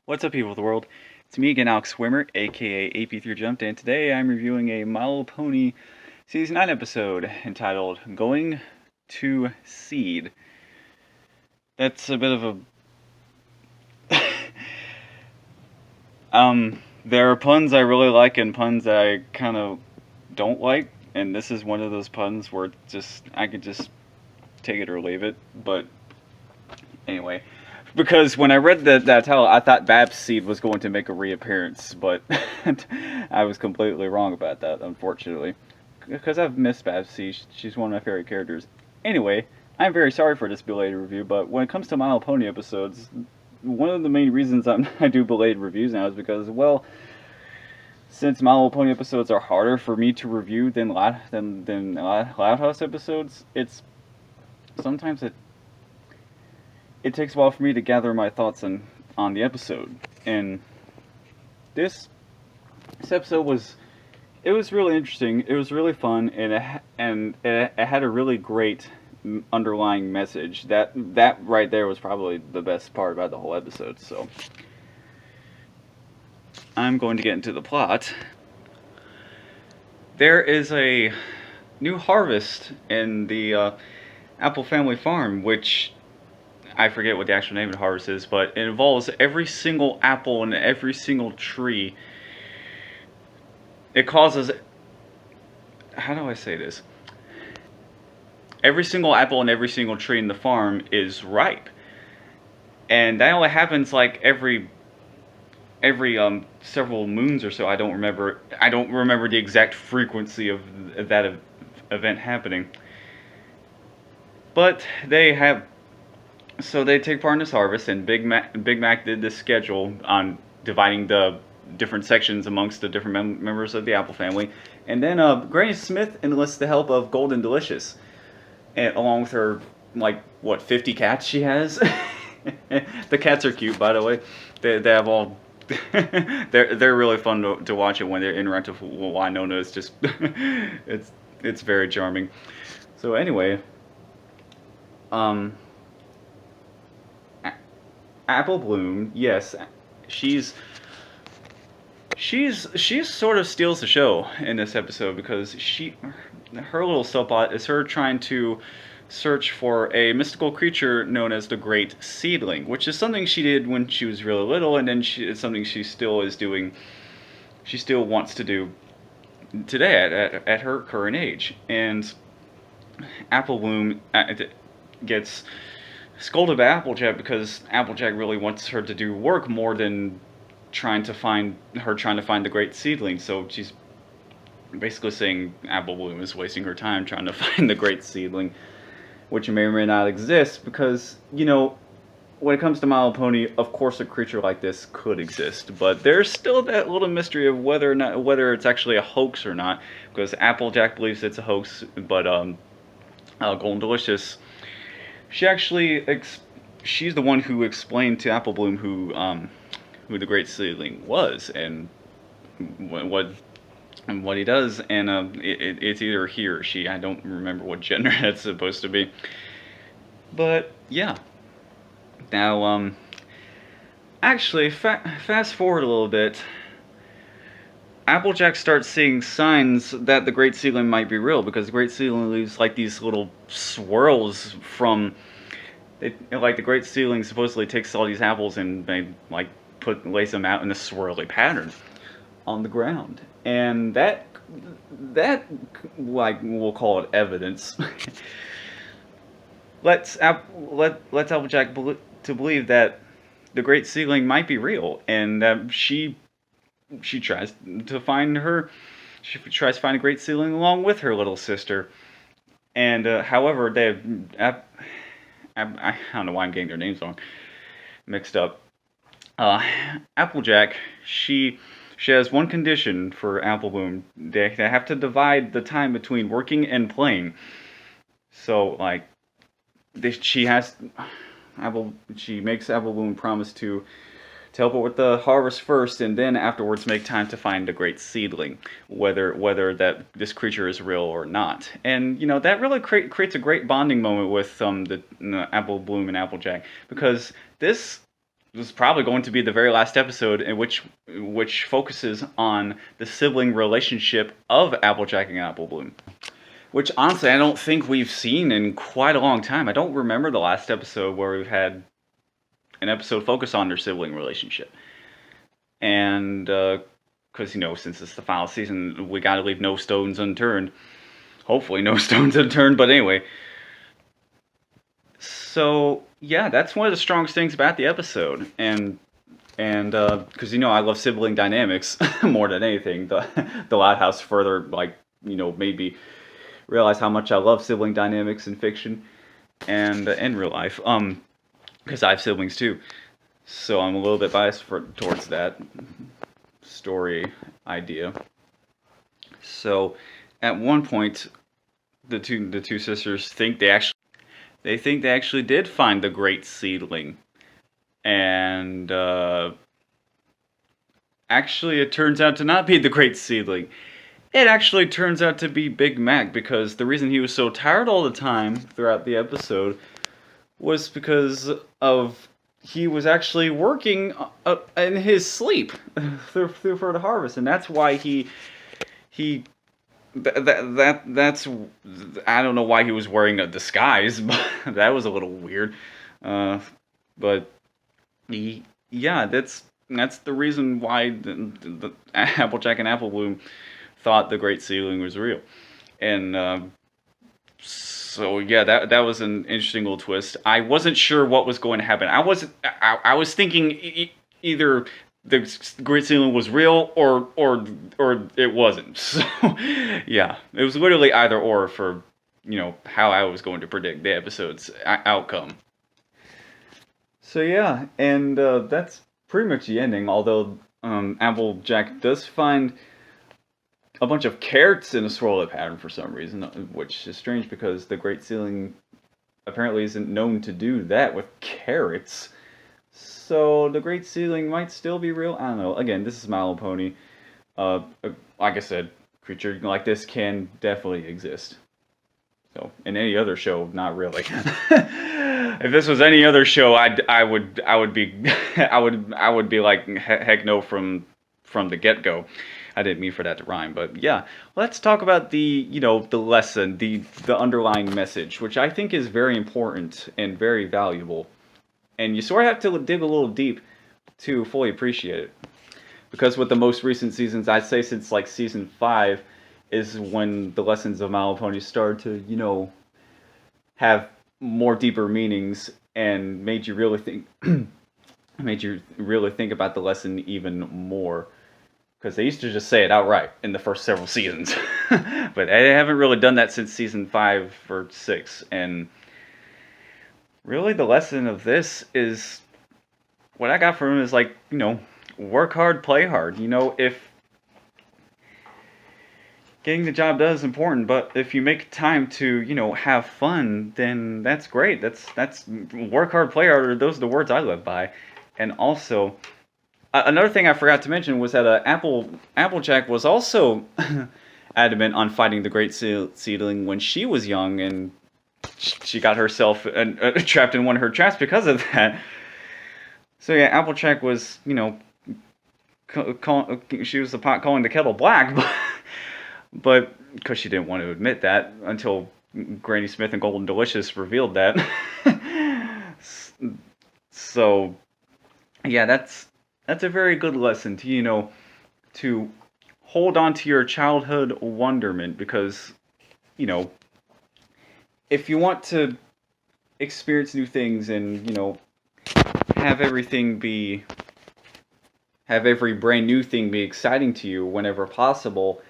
What's up, people of the world? It's me again, Alex Swimmer, aka AP3 Jumped, and today I'm reviewing a My Little Pony Season 9 episode entitled Going to Seed. That's a bit of a... there are puns I really like and puns that I kind of don't like, and this is one of those puns where I could just take it or leave it, but anyway. Because when I read that title, I thought Babs Seed was going to make a reappearance, but I was completely wrong about that, unfortunately. Because I've missed Babs Seed, she's one of my favorite characters. Anyway, I'm very sorry for this belated review, but when it comes to My Little Pony episodes, one of the main reasons I do belated reviews now is because, well, since My Little Pony episodes are harder for me to review than Loud House episodes, sometimes it takes a while for me to gather my thoughts on the episode. And this episode was really interesting. It was really fun, and it had a really great underlying message. That right there was probably the best part about the whole episode. So I'm going to get into the plot. There is a new harvest in the Apple family farm, which I forget what the actual name of the harvest is, but it involves every single apple and every single tree. It causes... How do I say this? Every single apple and every single tree in the farm is ripe. And that only happens like every several moons or so. I don't remember the exact frequency of that event happening. But so they take part in this harvest, and Big Mac did this schedule on dividing the different sections amongst the different members of the Apple family. And then Granny Smith enlists the help of Golden Delicious, along with her, 50 cats she has. The cats are cute, by the way. They have all... they're really fun to watch it when they're interactive with Winona. It's just... it's very charming. So anyway... Apple Bloom, yes, she's sort of steals the show in this episode, because her little subplot is her trying to search for a mystical creature known as the Great Seedling, which is something she did when she was really little, and then it's something she still is doing. She still wants to do today at her current age. And Apple Bloom gets scolded by Applejack because Applejack really wants her to do work more than trying to find the Great Seedling. So she's basically saying Apple Bloom is wasting her time trying to find the Great Seedling, which may or may not exist, because, when it comes to My Little Pony, of course a creature like this could exist, but there's still that little mystery of whether it's actually a hoax or not, because Applejack believes it's a hoax, but Golden Delicious, she's the one who explained to Apple Bloom who the Great Seedling was, and what he does, and it's either he or she. I don't remember what gender that's supposed to be. But yeah. Now, actually, fast forward a little bit. Applejack starts seeing signs that the Great Seedling might be real, because the Great Seedling leaves like these little swirls from... the Great Seedling supposedly takes all these apples and they lays them out in a swirly pattern on the ground, and that we'll call it evidence. Let's Applejack to believe that the Great Seedling might be real, and she tries to find a Great Seedling along with her little sister. And however, I don't know why I'm getting their names mixed up. Applejack, she has one condition for Apple Bloom. They have to divide the time between working and playing. So she makes Apple Bloom promise to help her with the harvest first, and then afterwards make time to find the Great Seedling, whether that this creature is real or not. And that really creates a great bonding moment with the Apple Bloom and Applejack, because this is probably going to be the very last episode in which focuses on the sibling relationship of Applejack and Apple Bloom. Which honestly, I don't think we've seen in quite a long time. I don't remember the last episode where we've had an episode focus on their sibling relationship. And because since it's the final season, we got to leave no stones unturned. Hopefully, no stones unturned. But anyway, so yeah, that's one of the strongest things about the episode, and because I love sibling dynamics more than anything. The Loud House further made me realize how much I love sibling dynamics in fiction and in real life. Because I have siblings too, so I'm a little bit biased towards that story idea. So, at one point, the two sisters think they actually did find the Great Seedling, and actually, it turns out to not be the Great Seedling. It actually turns out to be Big Mac, because the reason he was so tired all the time throughout the episode was because he was actually working in his sleep through for the harvest, and that's why that's I don't know why he was wearing a disguise, but that was a little weird. But that's the reason why the Applejack and Apple Bloom thought the Great Seedling was real, and so yeah, that was an interesting little twist. I wasn't sure what was going to happen. I was thinking either the Great Seedling was real or it wasn't. So yeah, it was literally either or for how I was going to predict the episode's outcome. So yeah, and that's pretty much the ending. Although Applejack does find a bunch of carrots in a swirl pattern for some reason, which is strange because the Great Seedling apparently isn't known to do that with carrots. So the Great Seedling might still be real. I don't know. Again, this is My Little Pony. Like I said, creature like this can definitely exist. So in any other show, not really. If this was any other show, I would be like heck no from the get-go. I didn't mean for that to rhyme, but yeah, let's talk about the lesson, the underlying message, which I think is very important and very valuable. And you sort of have to dig a little deep to fully appreciate it. Because with the most recent seasons, I'd say since like season 5 is when the lessons of My Little Pony started to, have more deeper meanings and made you really think about the lesson even more. Because they used to just say it outright in the first several seasons. But they haven't really done that since season 5 or 6. And really the lesson of this is, what I got from it is like, work hard, play hard. If getting the job done is important, but if you make time to, have fun, then that's great. That's work hard, play hard. Those are the words I live by. And also, another thing I forgot to mention was that Applejack was also adamant on fighting the Great Seedling when she was young, and she got herself trapped in one of her traps because of that. So yeah, Applejack was, she was the pot calling the kettle black, but because she didn't want to admit that until Granny Smith and Golden Delicious revealed that. So yeah, that's a very good lesson to, to hold on to your childhood wonderment, because, if you want to experience new things and, have every brand new thing be exciting to you whenever possible,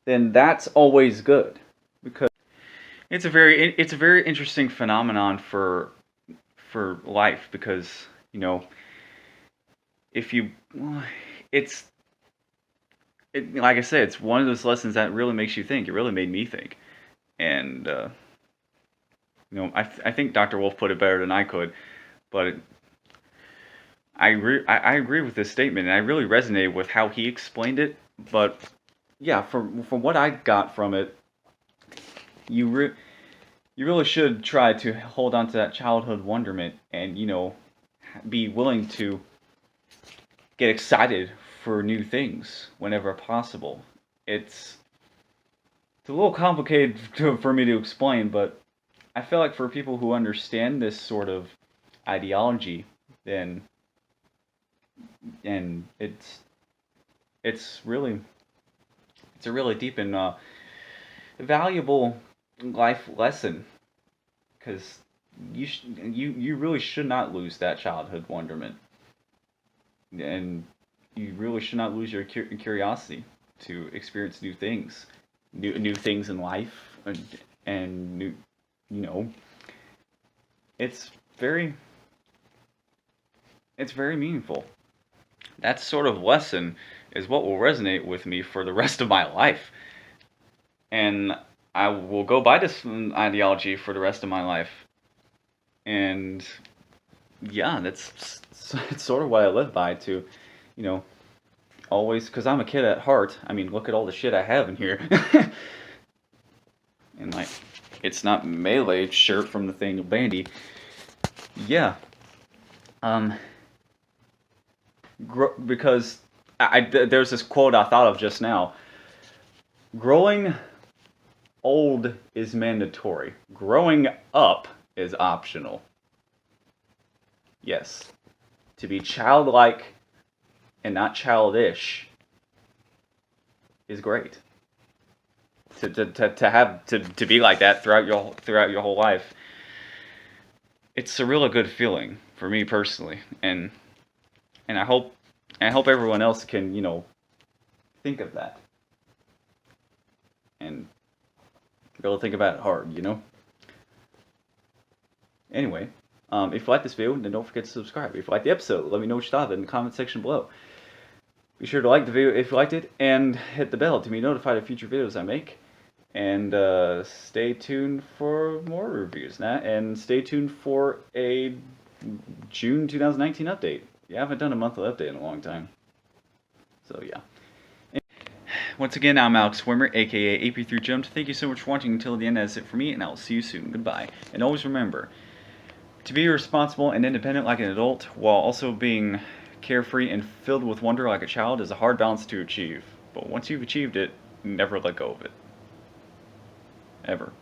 then that's always good, because it's a very interesting phenomenon for life, because, if you, like I said, it's one of those lessons that really makes you think. It really made me think, and I think Dr. Wolf put it better than I could, but I agree with this statement, and I really resonated with how he explained it. But yeah, from what I got from it, you really should try to hold on to that childhood wonderment, and be willing to get excited for new things whenever possible. It's a little complicated for me to explain, but I feel like for people who understand this sort of ideology, then and it's really it's a really deep and valuable life lesson because you really should not lose that childhood wonderment, and you really should not lose your curiosity to experience new things, new things in life, and new, you know, it's very it's very meaningful. That sort of lesson is what will resonate with me for the rest of my life, and I will go by this ideology for the rest of my life. And yeah, it's sort of what I live by to, you know, always, because I'm a kid at heart. I mean, look at all the shit I have in here. And like, it's not Melee shirt from Nathaniel Bandy. Yeah. Um, because there's this quote I thought of just now. Growing old is mandatory. Growing up is optional. Yes. To be childlike and not childish is great. To be like that throughout your whole life, it's a really good feeling for me personally, and I hope everyone else can, you know, think of that and really think about it hard, you know. Anyway, if you like this video, then don't forget to subscribe. If you like the episode, let me know what you thought of it in the comment section below. Be sure to like the video if you liked it, and hit the bell to be notified of future videos I make. And stay tuned for more reviews, and stay tuned for a June 2019 update. Yeah, I haven't done a monthly update in a long time. So yeah. Once again, I'm Alex Swimmer, aka AP3Jumped. Thank you so much for watching until the end. That's it for me, and I'll see you soon. Goodbye. And always remember, to be responsible and independent like an adult, while also being carefree and filled with wonder like a child, is a hard balance to achieve. But once you've achieved it, never let go of it. Ever.